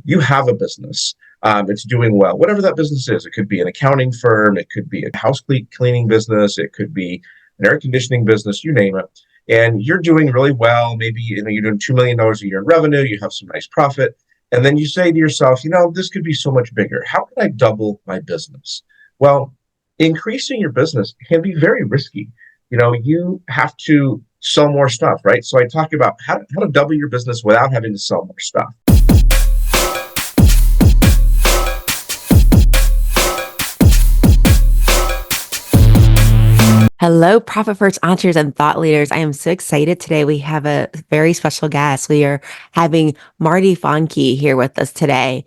you have a business. It's doing well, whatever that business is. It could be an accounting firm. It could be a cleaning business. It could be an air conditioning business, you name it. And you're doing really well. Maybe you're doing $2 million a year in revenue. You have some nice profit. And then you say to yourself, this could be so much bigger. How can I double my business? Well, increasing your business can be very risky. You have to sell more stuff, right? So I talk about how to double your business without having to sell more stuff. Hello, Profit First entrepreneurs and thought leaders. I am so excited today. We have a very special guest. We are having Marty Fahncke here with us today.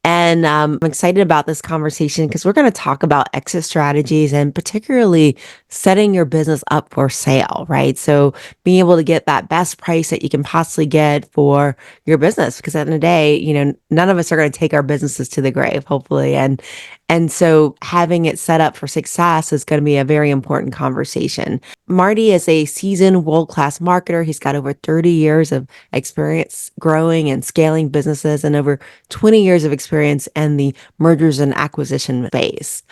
And I'm excited about this conversation because we're going to talk about exit strategies and particularly setting your business up for sale, right? So being able to get that best price that you can possibly get for your business, because at the end of the day, none of us are going to take our businesses to the grave, hopefully. And so having it set up for success is going to be a very important conversation. Marty is a seasoned world-class marketer. He's got over 30 years of experience growing and scaling businesses and over 20 years of experience in the mergers and acquisition space.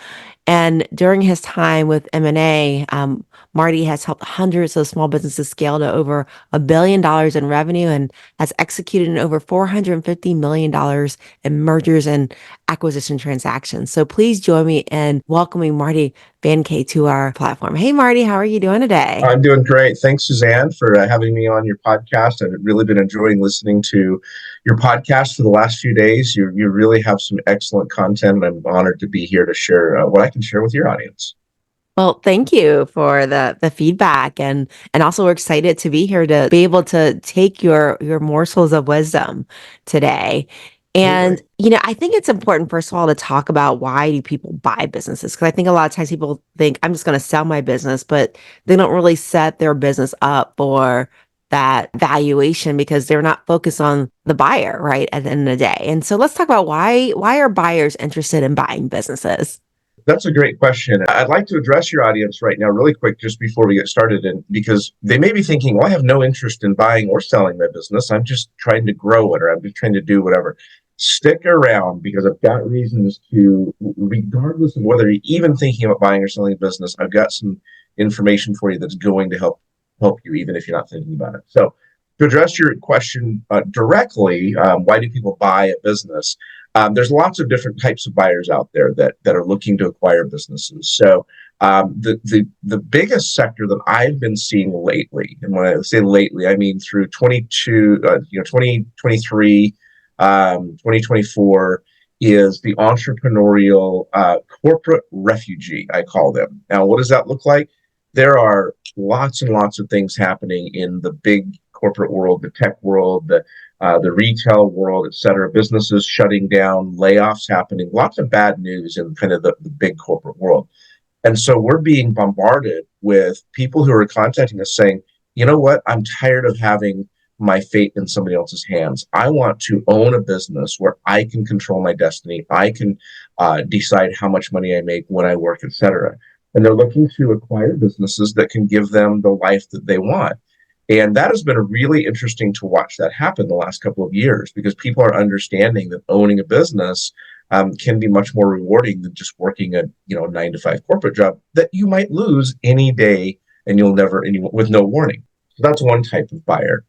And during his time with M&A, Marty has helped hundreds of small businesses scale to over $1 billion in revenue and has executed in over $450 million in mergers and acquisition transactions. So please join me in welcoming Marty Fahncke to our platform. Hey, Marty, how are you doing today? I'm doing great. Thanks, Suzanne, for having me on your podcast. I've really been enjoying listening to your podcast for the last few days. You really have some excellent content, and I'm honored to be here to share what I can share with your audience. Well, thank you for the feedback, and also we're excited to be here to be able to take your morsels of wisdom today. And, I think it's important, first of all, to talk about why do people buy businesses? Because I think a lot of times people think, I'm just going to sell my business, but they don't really set their business up for that valuation because they're not focused on the buyer, right, at the end of the day. And so let's talk about why are buyers interested in buying businesses? That's a great question. I'd like to address your audience right now really quick just before we get started, and because they may be thinking, well, I have no interest in buying or selling my business. I'm just trying to grow it, or I'm just trying to do whatever. Stick around because I've got reasons to, regardless of whether you're even thinking about buying or selling a business, I've got some information for you that's going to help you, even if you're not thinking about it. So to address your question directly, why do people buy a business? There's lots of different types of buyers out there that are looking to acquire businesses. So the biggest sector that I've been seeing lately, and when I say lately, I mean through 2023, 2024, is the entrepreneurial corporate refugee, I call them. Now, what does that look like? There are lots and lots of things happening in the big corporate world, the tech world, the retail world, et cetera, businesses shutting down, layoffs happening, lots of bad news in kind of the big corporate world. And so we're being bombarded with people who are contacting us saying, you know what, I'm tired of having my fate in somebody else's hands. I want to own a business where I can control my destiny. I can decide how much money I make when I work, et cetera. And they're looking to acquire businesses that can give them the life that they want. And that has been really interesting to watch that happen the last couple of years, because people are understanding that owning a business can be much more rewarding than just working a 9-to-5 corporate job that you might lose any day and you'll never, with no warning. So that's one type of buyer.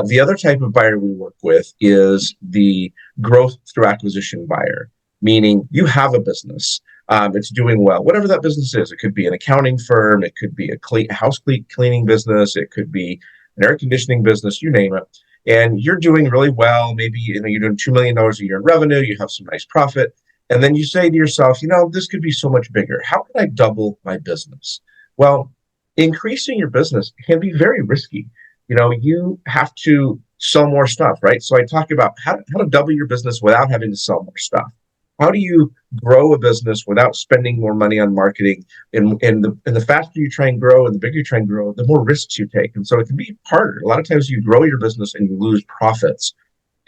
The other type of buyer we work with is the growth through acquisition buyer, meaning you have a business. It's doing well, whatever that business is. It could be an accounting firm. It could be a cleaning business. It could be an air conditioning business, you name it. And you're doing really well. Maybe you're doing $2 million a year in revenue. You have some nice profit. And then you say to yourself, this could be so much bigger. How can I double my business? Well, increasing your business can be very risky. You have to sell more stuff, right? So I talk about how to double your business without having to sell more stuff. How do you grow a business without spending more money on marketing? And the faster you try and grow and the bigger you try and grow, the more risks you take. And so it can be harder. A lot of times you grow your business and you lose profits,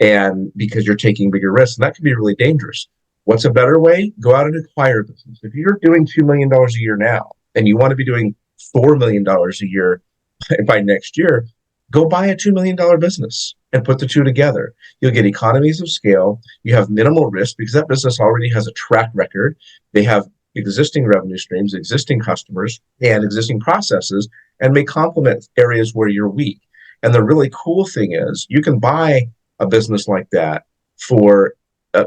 and because you're taking bigger risks, and that can be really dangerous. What's a better way? Go out and acquire a business. If you're doing $2 million a year now and you want to be doing $4 million a year by next year, Go buy a $2 million business and put the two together. You'll get economies of scale. You have minimal risk because that business already has a track record. They have existing revenue streams, existing customers, and existing processes, and may complement areas where you're weak. And the really cool thing is you can buy a business like that for,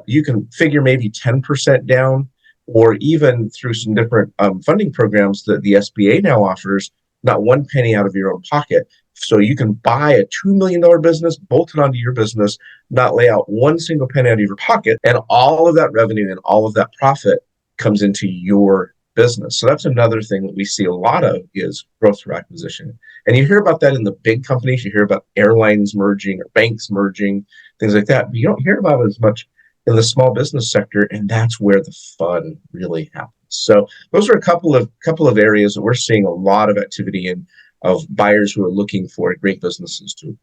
you can figure maybe 10% down, or even through some different funding programs that the SBA now offers, not one penny out of your own pocket. So you can buy a $2 million business, bolt it onto your business, not lay out one single penny out of your pocket, and all of that revenue and all of that profit comes into your business. So that's another thing that we see a lot of is growth through acquisition. And you hear about that in the big companies. You hear about airlines merging or banks merging, things like that. But you don't hear about it as much in the small business sector, and that's where the fun really happens. So those are a couple of areas that we're seeing a lot of activity in, of buyers who are looking for great businesses too.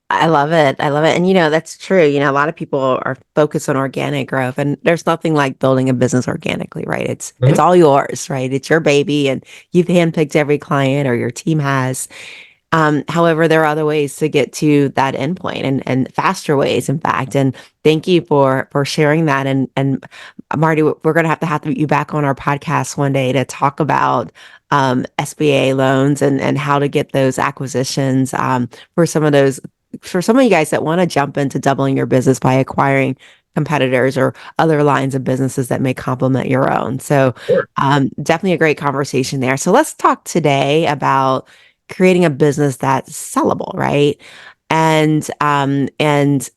I love it. I love it. And that's true. A lot of people are focused on organic growth, and there's nothing like building a business organically, right? It's Mhm. all yours, right? It's your baby, and you've handpicked every client, or your team has. However, there are other ways to get to that endpoint, and faster ways, in fact. And thank you for sharing that. And Marty, we're going to have you back on our podcast one day to talk about SBA loans and how to get those acquisitions for some of those for some of you guys that want to jump into doubling your business by acquiring competitors or other lines of businesses that may complement your own. So Sure. definitely a great conversation there. So let's talk today about creating a business that's sellable, right? And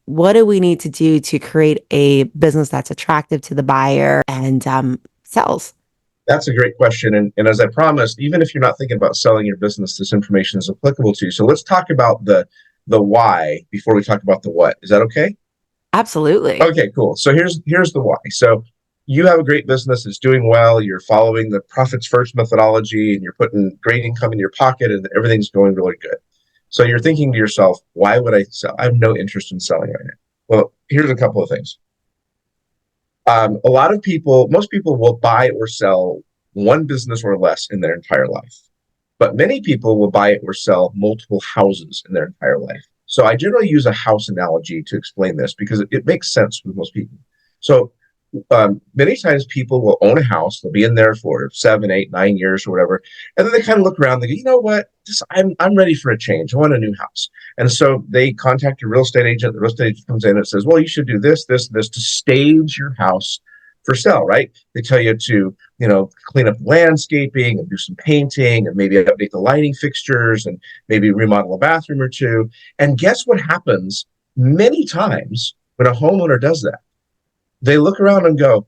what do we need to do to create a business that's attractive to the buyer and sells? That's a great question. And as I promised, even if you're not thinking about selling your business, this information is applicable to you. So let's talk about the why before we talk about the what. Is that okay? Absolutely. Okay, cool. So here's the why. So you have a great business, it's doing well, you're following the profits first methodology, and you're putting great income in your pocket, and everything's going really good. So you're thinking to yourself, why would I sell? I have no interest in selling right now. Well, here's a couple of things. A lot of people, most people will buy or sell one business or less in their entire life. But many people will buy or sell multiple houses in their entire life. So I generally use a house analogy to explain this because it makes sense with most people. So many times people will own a house, they'll be in there for 7, 8, 9 years or whatever, and then they kind of look around, they go, you know what, I'm ready for a change. I want a new house. And so they contact a real estate agent. The real estate agent comes in and says, well, you should do this, this, this to stage your house for sale, right? They tell you to, clean up landscaping and do some painting and maybe update the lighting fixtures and maybe remodel a bathroom or two. And guess what happens many times when a homeowner does that? They look around and go,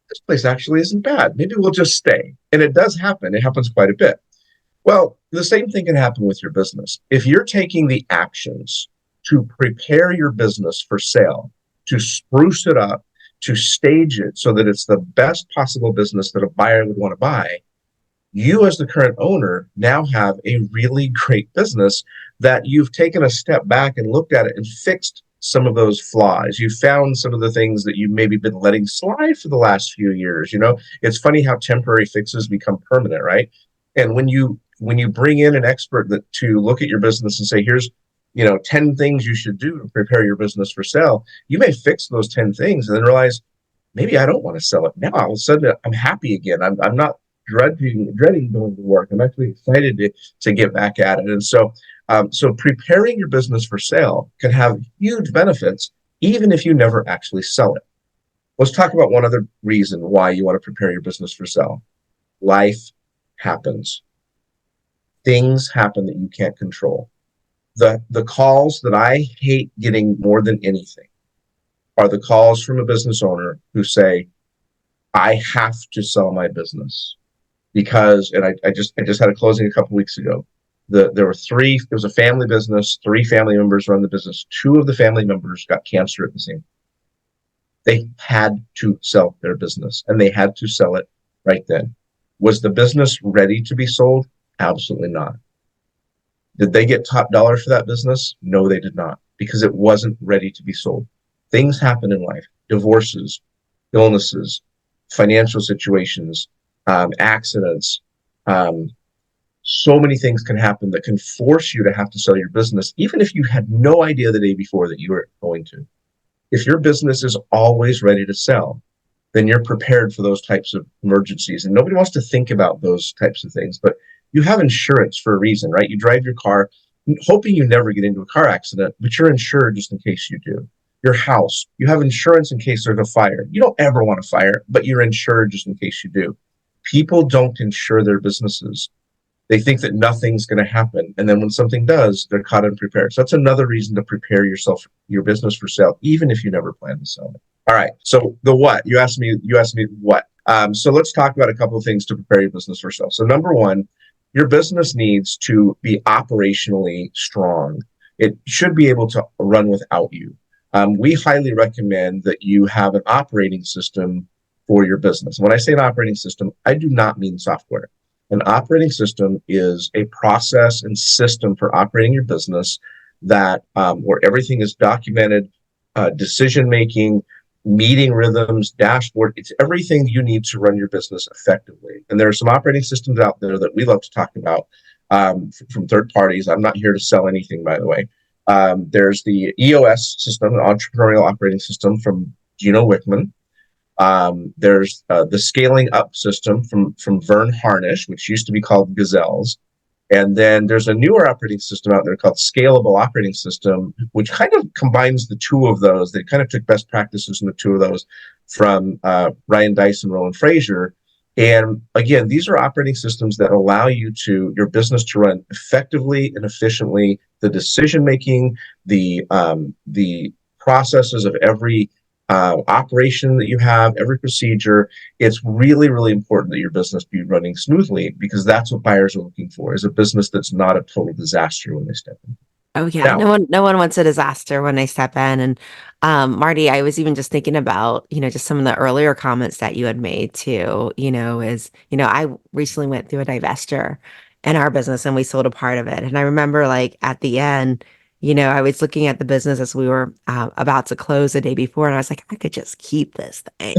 this place actually isn't bad. Maybe we'll just stay. And it does happen. It happens quite a bit. Well, the same thing can happen with your business. If you're taking the actions to prepare your business for sale, to spruce it up, to stage it so that it's the best possible business that a buyer would want to buy, you as the current owner now have a really great business that you've taken a step back and looked at it and fixed some of those flaws. You found some of the things that you maybe been letting slide for the last few years. It's funny how temporary fixes become permanent, right? And when you bring in an expert that to look at your business and say, here's 10 things you should do to prepare your business for sale, you may fix those 10 things and then realize maybe I don't want to sell it now. All of a sudden I'm happy again. I'm not dreading going to work. I'm actually excited to get back at it. And so preparing your business for sale can have huge benefits, even if you never actually sell it. Let's talk about one other reason why you want to prepare your business for sale. Life happens. Things happen that you can't control. The calls that I hate getting more than anything are the calls from a business owner who say, I have to sell my business because, and I just had a closing a couple weeks ago. There were three. It was a family business. Three family members run the business. Two of the family members got cancer at the same time. They had to sell their business, and they had to sell it right then. Was the business ready to be sold? Absolutely not. Did they get top dollar for that business? No, they did not, because it wasn't ready to be sold. Things happen in life: divorces, illnesses, financial situations, accidents, um, So many things can happen that can force you to have to sell your business, even if you had no idea the day before that you were going to. If your business is always ready to sell, then you're prepared for those types of emergencies. And nobody wants to think about those types of things, but you have insurance for a reason, right? You drive your car hoping you never get into a car accident, but you're insured just in case you do. Your house, you have insurance in case there's a fire. You don't ever want a fire, but you're insured just in case you do. People don't insure their businesses. They think that nothing's going to happen. And then when something does, they're caught unprepared. So that's another reason to prepare your business for sale, even if you never plan to sell it. All right. So the what, you asked me what. So let's talk about a couple of things to prepare your business for sale. So number one, your business needs to be operationally strong. It should be able to run without you. We highly recommend that you have an operating system for your business. When I say an operating system, I do not mean software. An operating system is a process and system for operating your business that where everything is documented, decision making, meeting rhythms, dashboard. It's everything you need to run your business effectively. And there are some operating systems out there that we love to talk about from third parties. I'm not here to sell anything, by the way. There's the EOS system, an entrepreneurial operating system from Gino Wickman. There's the scaling up system from Vern Harnish, which used to be called Gazelles. And then there's a newer operating system out there called Scalable Operating System, which kind of combines the two of those. They kind of took best practices from the two of those from Ryan Deiss and Roland Frazier. And again, these are operating systems that allow your business to run effectively and efficiently. The decision making, the processes of every operation that you have, every procedure, it's really, really important that your business be running smoothly, because that's what buyers are looking for, is a business that's not a total disaster when they step in. Oh yeah, Now, no one wants a disaster when they step in. And Marty, I was even just thinking about, just some of the earlier comments that you had made too, I recently went through a divestiture in our business and we sold a part of it. And I remember like at the end, I was looking at the business as we were about to close the day before, and I was like, I could just keep this thing,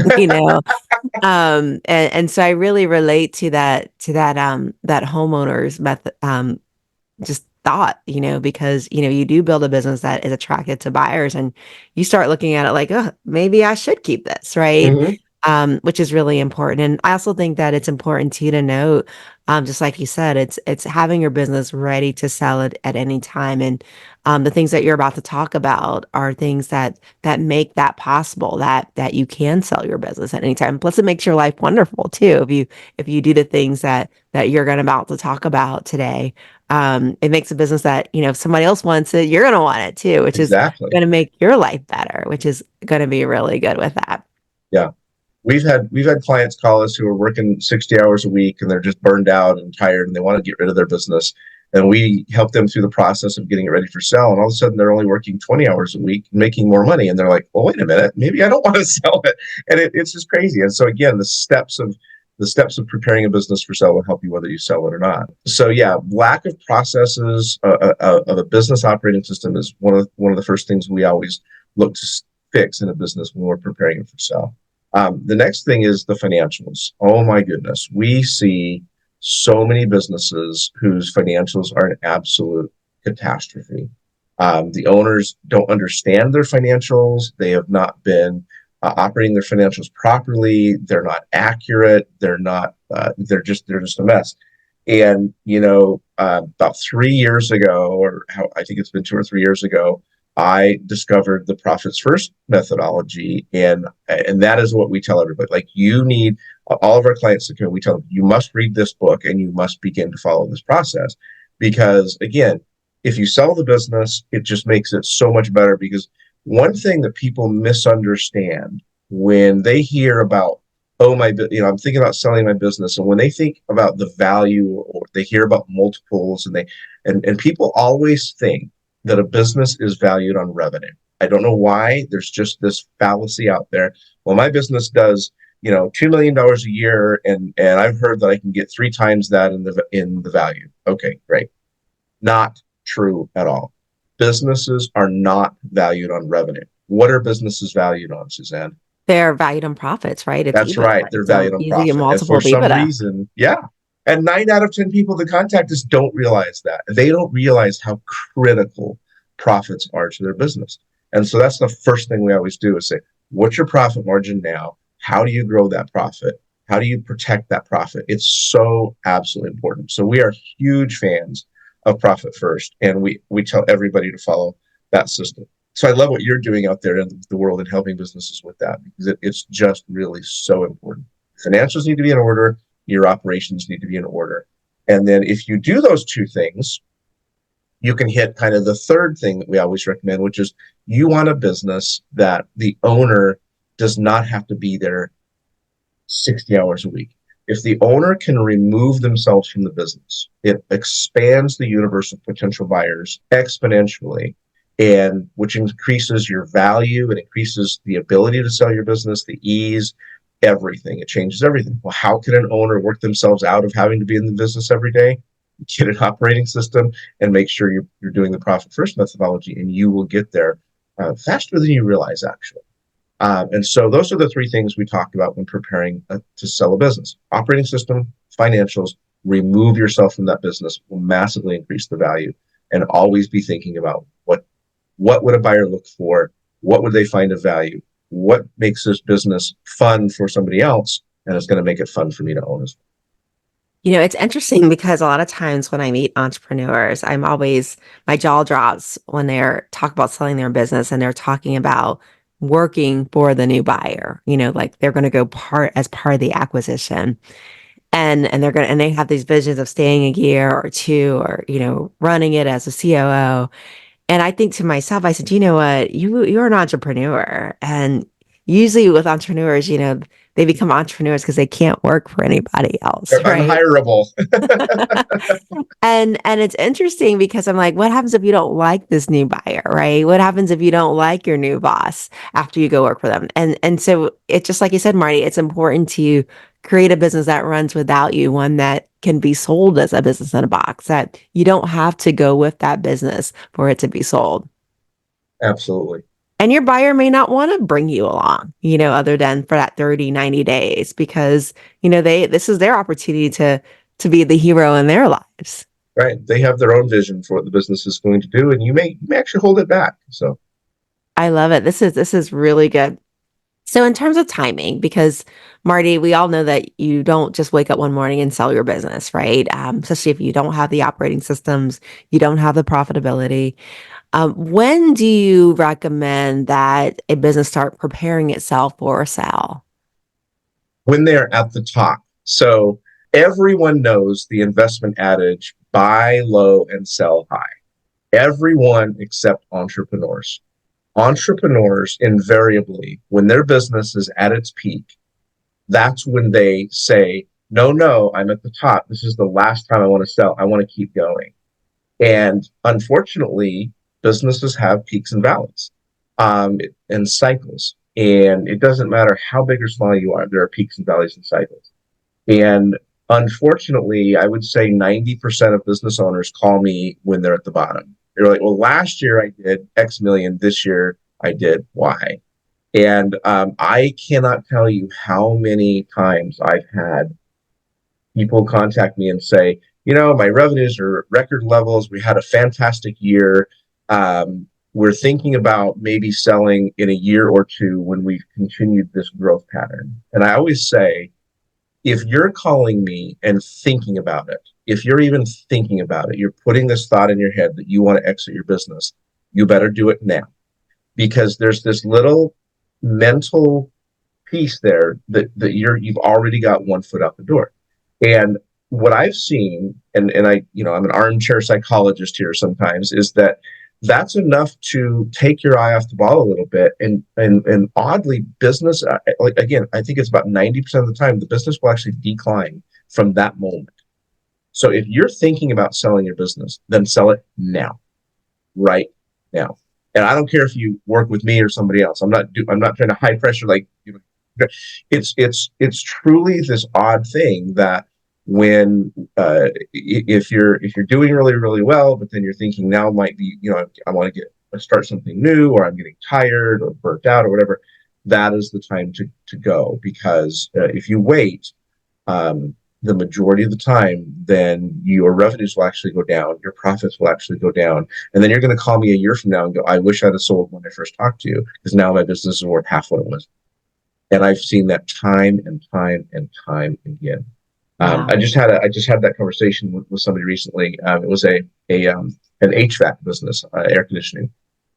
and so I really relate to that homeowner's method, just thought, because, you do build a business that is attracted to buyers and you start looking at it like, oh, maybe I should keep this, right? mhm, Which is really important. And I also think that it's important too to note, just like you said, it's having your business ready to sell it at any time. And the things that you're about to talk about are things that make that possible, that you can sell your business at any time. Plus, it makes your life wonderful too. If you do the things that you're going about to talk about today, it makes a business that, if somebody else wants it, you're going to want it too, which is exactly. going to make your life better, which is going to be really good with that. Yeah. We've had clients call us who are working 60 hours a week and they're just burned out and tired and they want to get rid of their business. And we help them through the process of getting it ready for sale. And all of a sudden they're only working 20 hours a week, making more money. And they're like, well, wait a minute, maybe I don't want to sell it. And it's just crazy. And so again, the steps of preparing a business for sale will help you whether you sell it or not. So yeah, lack of processes of a business operating system is one of the first things we always look to fix in a business when we're preparing it for sale. The next thing is the financials. Oh my goodness, we see so many businesses whose financials are an absolute catastrophe. The owners don't understand their financials. They have not been operating their financials properly. They're not accurate. They're not. They're just a mess. And about 3 years ago, I think it's been 2 or 3 years ago, I discovered the Profits First methodology, and that is what we tell everybody. Like, you need all of our clients. We tell them you must read this book and you must begin to follow this process, because again, if you sell the business, it just makes it so much better. Because one thing that people misunderstand when they hear about, oh my, I'm thinking about selling my business, and when they think about the value, or they hear about multiples, and people always think that a business is valued on revenue. I don't know why. There's just this fallacy out there. Well, my business does, $2 million a year, and I've heard that I can get 3 times that in the value. Okay, great. Not true at all. Businesses are not valued on revenue. What are businesses valued on, Suzanne? They're valued on profits, right? It's That's EBITDA, right. right? They're So valued on easy a profit. And for multiple of some EBITDA. reason, yeah. And 9 out of 10 people that contact us don't realize that. They don't realize how critical profits are to their business. And so that's the first thing we always do is say, what's your profit margin now? How do you grow that profit? How do you protect that profit? It's so absolutely important. So we are huge fans of profit first, and we tell everybody to follow that system. So I love what you're doing out there in the world and helping businesses with that, because it's just really so important. Financials need to be in order. Your operations need to be in order. And then if you do those two things, you can hit kind of the third thing that we always recommend, which is you want a business that the owner does not have to be there 60 hours a week. If the owner can remove themselves from the business, it expands the universe of potential buyers exponentially, and which increases your value, it increases the ability to sell your business, the ease, everything. It changes everything. Well, how can an owner work themselves out of having to be in the business every day? Get an operating system and make sure you're doing the profit first methodology, and you will get there faster than you realize, actually. And so those are the three things we talk about when preparing to sell a business. Operating system, financials, remove yourself from that business will massively increase the value, and always be thinking about what would a buyer look for? What would they find of value? What makes this business fun for somebody else? And it's going to make it fun for me to own as well. It's interesting because a lot of times when I meet entrepreneurs, my jaw drops when they're talk about selling their business and they're talking about working for the new buyer, like they're going to go part of the acquisition, and they have these visions of staying a year or two, or, running it as a COO. And I think to myself, I said, you know what, you're an entrepreneur. And usually with entrepreneurs, they become entrepreneurs because they can't work for anybody else, They're right? unhirable. And it's interesting because I'm like, what happens if you don't like this new buyer, right? What happens if you don't like your new boss after you go work for them? And so it's just like you said, Marty, it's important to create a business that runs without you, one that can be sold as a business in a box, that you don't have to go with that business for it to be sold. Absolutely. And your buyer may not want to bring you along, other than for that 30, 90 days, because, this is their opportunity to be the hero in their lives. Right. They have their own vision for what the business is going to do, and you may actually hold it back. So I love it. This is really good. So in terms of timing, because Marty, we all know that you don't just wake up one morning and sell your business, right? Especially if you don't have the operating systems, you don't have the profitability. When do you recommend that a business start preparing itself for a sale? when they're at the top. So everyone knows the investment adage, buy low and sell high. Everyone except entrepreneurs. Entrepreneurs invariably, when their business is at its peak, that's when they say, no, no, I'm at the top. This is the last time I want to sell. I want to keep going. And unfortunately, businesses have peaks and valleys, and cycles. And it doesn't matter how big or small you are, there are peaks and valleys and cycles. And unfortunately, I would say 90% of business owners call me when they're at the bottom. They're like, well, last year I did X million, this year I did Y. And I cannot tell you how many times I've had people contact me and say, my revenues are record levels. We had a fantastic year. We're thinking about maybe selling in a year or two when we've continued this growth pattern. And I always say, if you're calling me and thinking about it, if you're even thinking about it, you're putting this thought in your head that you want to exit your business, you better do it now, because there's this little mental piece there that you've already got one foot out the door. And what I've seen, and I'm an armchair psychologist here sometimes, is that that's enough to take your eye off the ball a little bit. And oddly, business, like, again, I think it's about 90% of the time the business will actually decline from that moment. So if you're thinking about selling your business, then sell it now, right now. And I don't care if you work with me or somebody else. I'm not trying to high pressure, like, it's truly this odd thing that when if you're doing really, really well, but then you're thinking now might be, I want to start something new, or I'm getting tired or burnt out or whatever, that is the time to go. Because if you wait, the majority of the time, then your revenues will actually go down, your profits will actually go down, and then you're going to call me a year from now and go, I wish I'd have sold when I first talked to you, because now my business is worth half what it was. And I've seen that time and time and time again. Wow. I just had that conversation with somebody recently. It was a an HVAC business, air conditioning,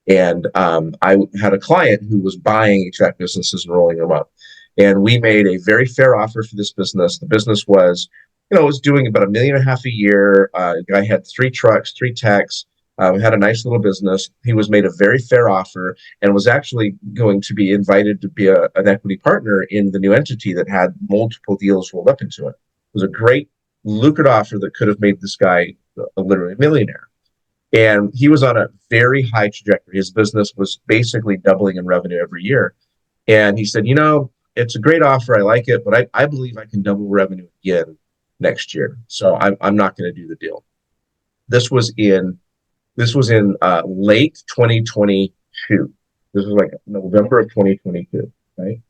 and I had a client who was buying HVAC businesses and rolling them up. And we made a very fair offer for this business. The business was, was doing about $1.5 million a year. The guy had 3 trucks, 3 techs. Had a nice little business. He was made a very fair offer and was actually going to be invited to be an equity partner in the new entity that had multiple deals rolled up into it. It was a great, lucrative offer that could have made this guy literally a millionaire. And he was on a very high trajectory. His business was basically doubling in revenue every year. And he said, it's a great offer. I like it, but I believe I can double revenue again next year. So I'm not going to do the deal. This was in late 2022. This was like November of 2022, right?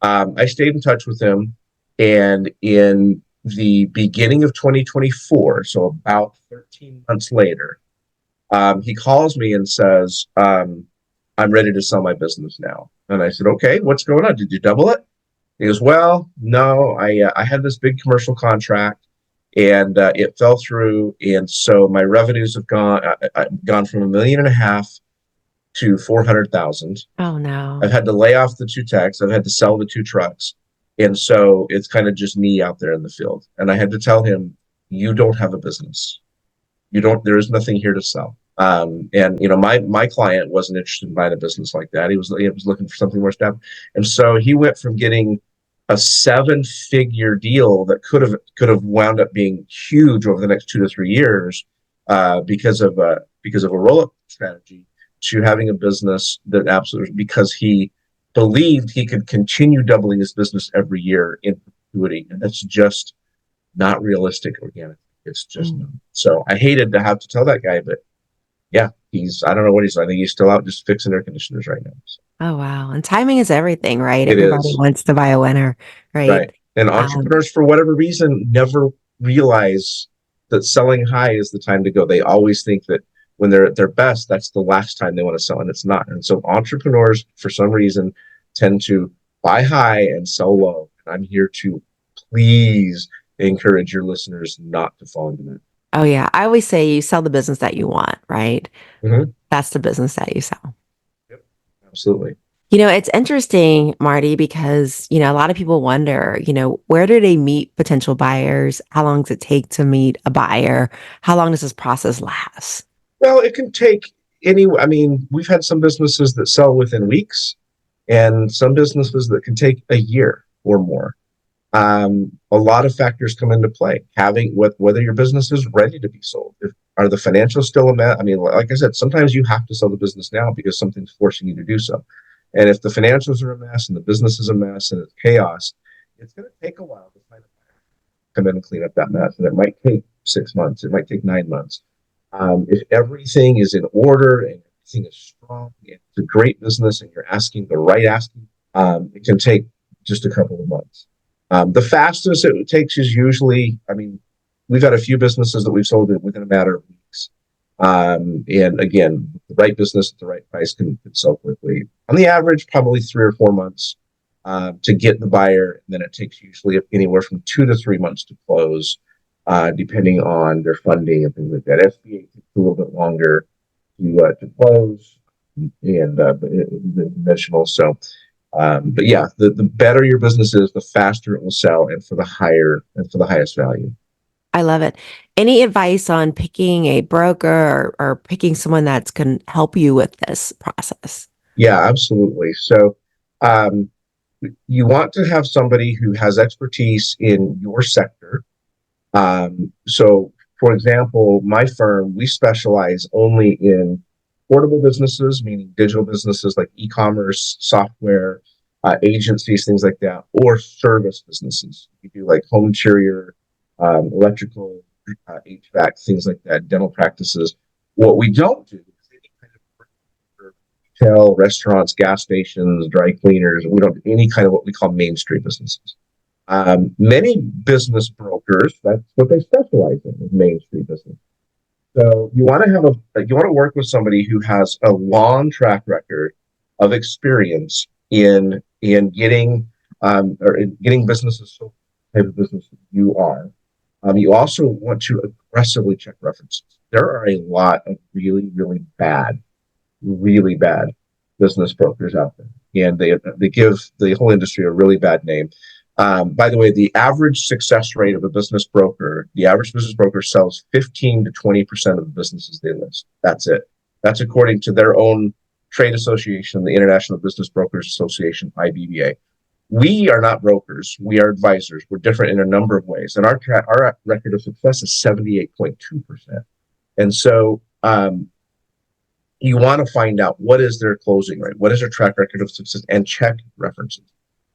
I stayed in touch with him, and in the beginning of 2024, so about 13 months later, he calls me and says, I'm ready to sell my business now. And I said, okay, what's going on? Did you double it? He goes, well, no, I had this big commercial contract, and it fell through. And so my revenues have gone from $1.5 million to 400,000. Oh no. I've had to lay off the 2 techs. I've had to sell the 2 trucks. And so it's kind of just me out there in the field. And I had to tell him, you don't have a business. There is nothing here to sell. And my client wasn't interested in buying a business like that. He was looking for something more stable. And so he went from getting a 7-figure deal that could have wound up being huge over the next 2 to 3 years, because of a roll-up strategy, to having a business that absolutely, because he believed he could continue doubling his business every year in perpetuity. And that's just not realistic organically. It's just not. So I hated to have to tell that guy, but yeah, I don't know what I think he's still out just fixing air conditioners right now. So. Oh wow. And timing is everything, right? It Everybody is. wants to buy a winner, right? Right. And entrepreneurs, for whatever reason, never realize that selling high is the time to go. They always think that when they're at their best, that's the last time they want to sell, and it's not. And so entrepreneurs, for some reason, tend to buy high and sell low. And I'm here to please encourage your listeners not to fall into that. Oh yeah. I always say you sell the business that you want, right? Mm-hmm. That's the business that you sell. Yep. Absolutely. It's interesting, Marty, because, a lot of people wonder, where do they meet potential buyers? How long does it take to meet a buyer? How long does this process last? Well, it can take we've had some businesses that sell within weeks, and some businesses that can take a year or more. A lot of factors come into play. Whether your business is ready to be sold. Are the financials still a mess? Like I said, sometimes you have to sell the business now because something's forcing you to do so. And if the financials are a mess and the business is a mess and it's chaos, it's going to take a while to find a buyer to come in and clean up that mess. And it might take 6 months. It might take 9 months. If everything is in order and everything is strong, and it's a great business and you're asking the right asking, it can take just a couple of months. The fastest it takes is usually, we've had a few businesses that we've sold within a matter of weeks. And again, the right business at the right price can sell quickly. On the average, probably 3 or 4 months to get the buyer. And then it takes usually anywhere from 2 to 3 months to close, depending on their funding and things like that. SBA takes a little bit longer to close, and the conventional. So, but yeah, the better your business is, the faster it will sell, and for the highest value. I love it. Any advice on picking a broker or picking someone that's can help you with this process? Yeah, absolutely. So, you want to have somebody who has expertise in your sector. So, for example, my firm, we specialize only in portable businesses, meaning digital businesses like e-commerce, software, agencies, things like that, or service businesses. We do like home interior, electrical, HVAC, things like that, dental practices. What we don't do is any kind of retail, restaurants, gas stations, dry cleaners. We don't do any kind of what we call Main Street businesses. Many business brokers, that's what they specialize in, is Main Street business. So you want to work with somebody who has a long track record of experience in getting or in getting businesses so type of business that you are. You also want to aggressively check references. There are a lot of really bad business brokers out there, and they give the whole industry a really bad name. By the way, the average success rate of a business broker, the average business broker sells 15 to 20% of the businesses they list. That's it. That's according to their own trade association, the International Business Brokers Association, IBBA. We are not brokers. We are advisors. We're different in a number of ways. And our record of success is 78.2%. And so you want to find out what is their closing rate, what is their track record of success, and check references.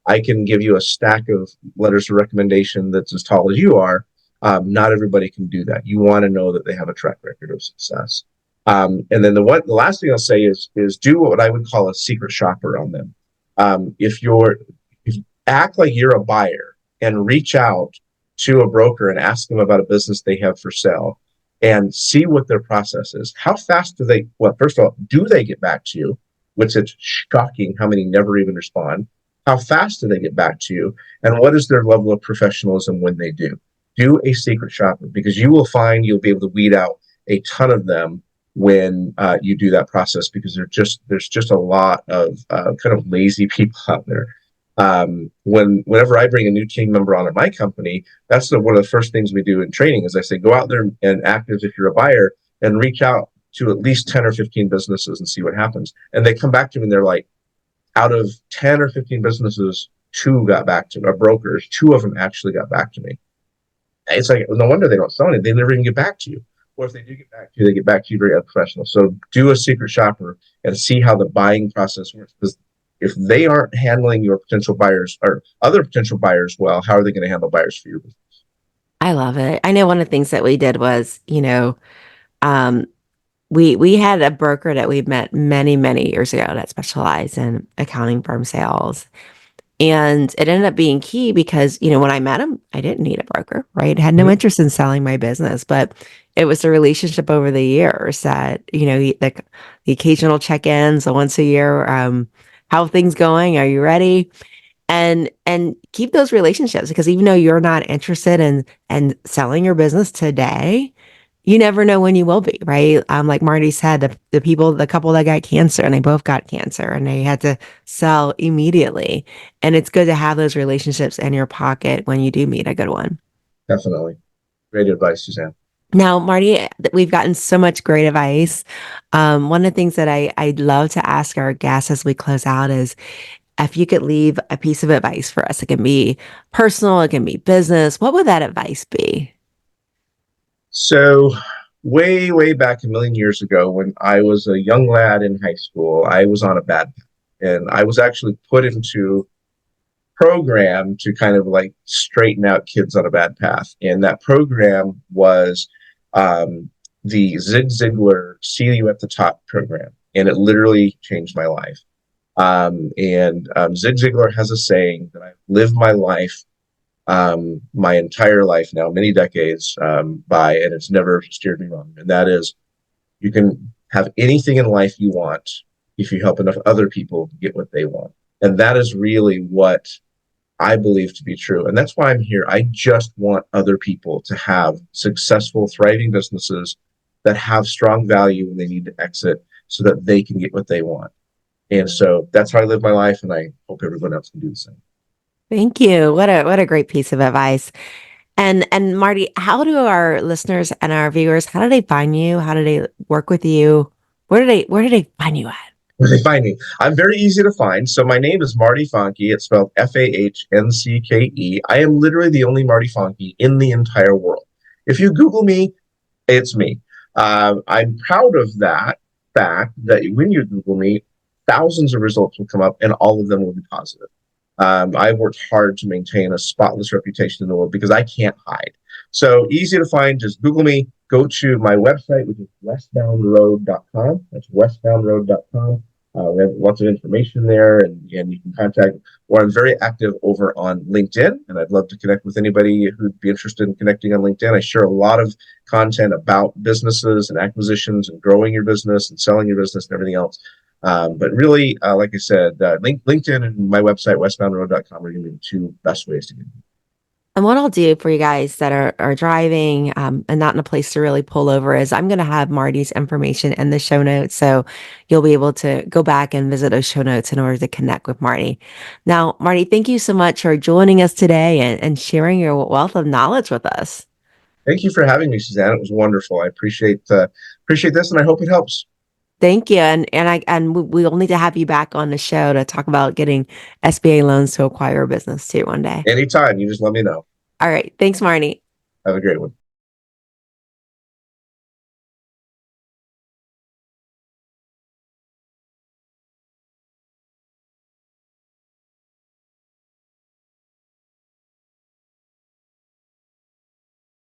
I can give you a stack of letters of recommendation that's as tall as you are. Not everybody can do that. You want to know that they have a track record of success. And then the last thing I'll say is do what I would call a secret shopper on them. If you act like you're a buyer and reach out to a broker and ask them about a business they have for sale and see what their process is. How fast do they, well, first of all, do they get back to you? Which it's shocking how many never even respond. How fast do they get back to you? And what is their level of professionalism when they do? Do a secret shopper, because you will find you'll be able to weed out a ton of them when you do that process, because there's just a lot of kind of lazy people out there. Whenever I bring a new team member on in my company, that's one of the first things we do in training is I say, go out there and act as if you're a buyer and reach out to at least 10 or 15 businesses and see what happens. And they come back to me and they're like, out of 10 or 15 businesses, 2 got back to me, or brokers, 2 of them actually got back to me. It's like, no wonder they don't sell it. They never even get back to you. Or if they do get back to you, they get back to you very unprofessional. So do a secret shopper and see how the buying process works. Because if they aren't handling your potential buyers or other potential buyers well, how are they going to handle buyers for your business? I love it. I know one of the things that we did was, um, we had a broker that we met many years ago that specialized in accounting firm sales. And it ended up being key because, when I met him, I didn't need a broker, right? I had no Mm-hmm. interest in selling my business, but it was a relationship over the years that, the occasional check-ins, the once a year, how are things going? Are you ready? And keep those relationships, because even though you're not interested in selling your business today, you never know when you will be, right? Like Marty said, the couple that got cancer, and they both got cancer and they had to sell immediately. And it's good to have those relationships in your pocket when you do meet a good one. Definitely. Great advice, Suzanne. Now, Marty, we've gotten so much great advice. One of the things that I'd love to ask our guests as we close out is if you could leave a piece of advice for us. It can be personal, it can be business. What would that advice be? So, way back a million years ago, when I was a young lad in high school, I was on a bad path, and I was actually put into program to kind of like straighten out kids on a bad path. And that program was the Zig Ziglar "See You at the Top" program, and it literally changed my life. And Zig Ziglar has a saying that I've lived my life, my entire life now, many decades, by, and it's never steered me wrong. And that is, you can have anything in life you want if you help enough other people get what they want. And that is really what I believe to be true. And that's why I'm here. I just want other people to have successful, thriving businesses that have strong value when they need to exit so that they can get what they want. And so that's how I live my life. And I hope everyone else can do the same. Thank you. What a great piece of advice. And Marty, how do our listeners and our viewers, how do they find you? How do they work with you? Where do they find you at? Where they find me. I'm very easy to find. So my name is Marty Fahncke. It's spelled Fahncke. I am literally the only Marty Fahncke in the entire world. If you Google me, it's me. I'm proud of that fact that when you Google me, thousands of results will come up and all of them will be positive. I've worked hard to maintain a spotless reputation in the world because I can't hide. So easy to find. Just Google me. Go to my westboundroad.com. That's westboundroad.com. We have lots of information there, and you can contact. Well, I'm very active over on LinkedIn, and I'd love to connect with anybody who'd be interested in connecting on LinkedIn. I share a lot of content about businesses and acquisitions and growing your business and selling your business and everything else. But really, like I said, LinkedIn and my website, westboundroad.com, are going to be the two best ways to get. And what I'll do for you guys that are driving and not in a place to really pull over is I'm going to have Marty's information in the show notes. So you'll be able to go back and visit those show notes in order to connect with Marty. Now, Marty, thank you so much for joining us today and sharing your wealth of knowledge with us. Thank you for having me, Suzanne. It was wonderful. I appreciate this, and I hope it helps. Thank you. We'll need to have you back on the show to talk about getting SBA loans to acquire a business too one day. Anytime, you just let me know. All right. Thanks, Marty. Have a great one.